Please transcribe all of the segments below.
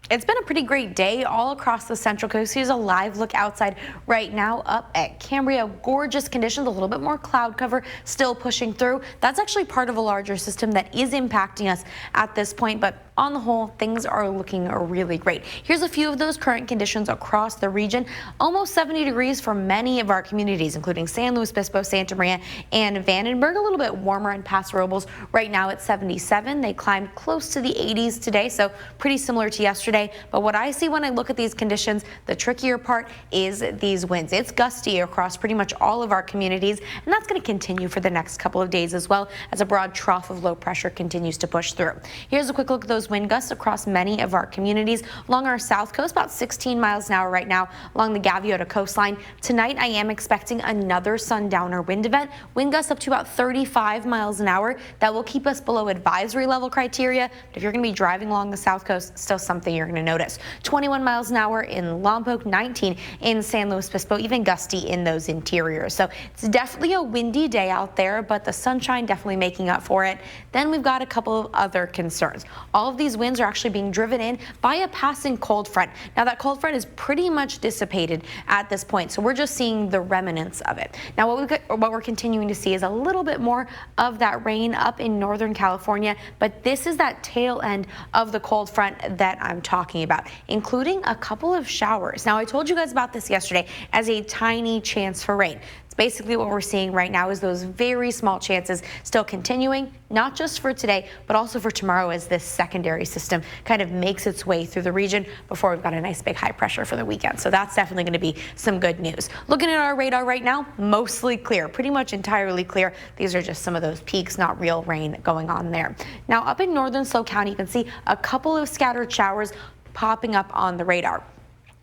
It's been a pretty great day all across the Central Coast. Here's a live look outside right now up at Cambria. Gorgeous conditions, a little bit more cloud cover still pushing through. That's actually part of a larger system that is impacting us at this point, but on the whole, things are looking really great. Here's a few of those current conditions across the region. Almost 70 degrees for many of our communities, including San Luis Obispo, Santa Maria, and Vandenberg. A little bit warmer in Paso Robles right now at 77. They climbed close to the 80s today, so pretty similar to yesterday. But what I see when I look at these conditions, the trickier part is these winds. It's gusty across pretty much all of our communities, and that's going to continue for the next couple of days as well as a broad trough of low pressure continues to push through. Here's a quick look at those wind gusts across many of our communities along our south coast, about 16 miles an hour right now along the Gaviota coastline. Tonight, I am expecting another sundowner wind event. Wind gusts up to about 35 miles an hour. That will keep us below advisory level criteria. But if you're going to be driving along the south coast, still something you're going to notice. 21 miles an hour in Lompoc, 19 in San Luis Obispo, even gusty in those interiors. So it's definitely a windy day out there, but the sunshine definitely making up for it. Then we've got a couple of other concerns. All of these winds are actually being driven in by a passing cold front. Now that cold front is pretty much dissipated at this point, so we're just seeing the remnants of it. Now what we're continuing to see is a little bit more of that rain up in Northern California, but this is that tail end of the cold front that I'm talking about, including a couple of showers. Now I told you guys about this yesterday as a tiny chance for rain. Basically what we're seeing right now is those very small chances still continuing, not just for today, but also for tomorrow as this secondary system kind of makes its way through the region before we've got a nice big high pressure for the weekend. So that's definitely going to be some good news. Looking at our radar right now, mostly clear, pretty much entirely clear. These are just some of those peaks, not real rain going on there. Now up in northern SoCal County, you can see a couple of scattered showers popping up on the radar.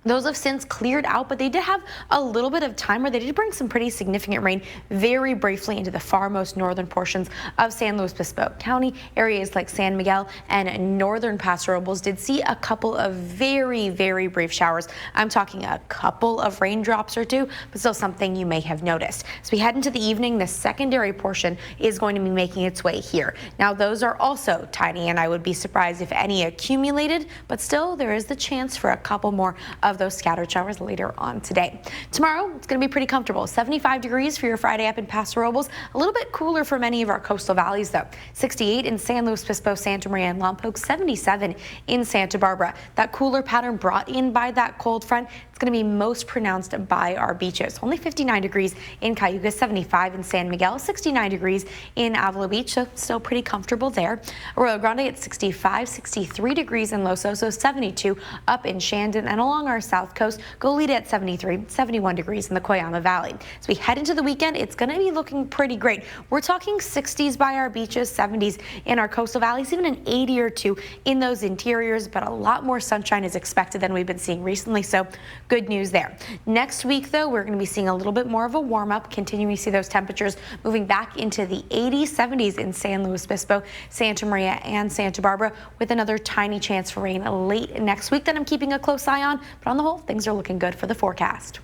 Those have since cleared out, but they did have a little bit of time where they did bring some pretty significant rain very briefly into the far most northern portions of San Luis Obispo County. Areas like San Miguel and northern Paso Robles did see a couple of very, very brief showers. I'm talking a couple of raindrops or two, but still something you may have noticed. As we head into the evening, the secondary portion is going to be making its way here. Now, those are also tiny, and I would be surprised if any accumulated, but still there is the chance for a couple more of those scattered showers later on today. Tomorrow, it's going to be pretty comfortable. 75 degrees for your Friday up in Paso Robles. A little bit cooler for many of our coastal valleys, though. 68 in San Luis Obispo, Santa Maria, and Lompoc. 77 in Santa Barbara. That cooler pattern brought in by that cold front, it's going to be most pronounced by our beaches. Only 59 degrees in Cayuga, 75 in San Miguel, 69 degrees in Avila Beach, so still pretty comfortable there. Arroyo Grande at 65, 63 degrees in Los Osos, 72 up in Shandon, and along our south coast, Goleta at 73, 71 degrees in the Coyama Valley. As we head into the weekend, it's going to be looking pretty great. We're talking 60s by our beaches, 70s in our coastal valleys, even an 80 or 2 in those interiors, but a lot more sunshine is expected than we've been seeing recently, so good news there. Next week, though, we're going to be seeing a little bit more of a warm-up, continuing to see those temperatures moving back into the 80s, 70s in San Luis Obispo, Santa Maria, and Santa Barbara, with another tiny chance for rain late next week that I'm keeping a close eye on. But on the whole, things are looking good for the forecast.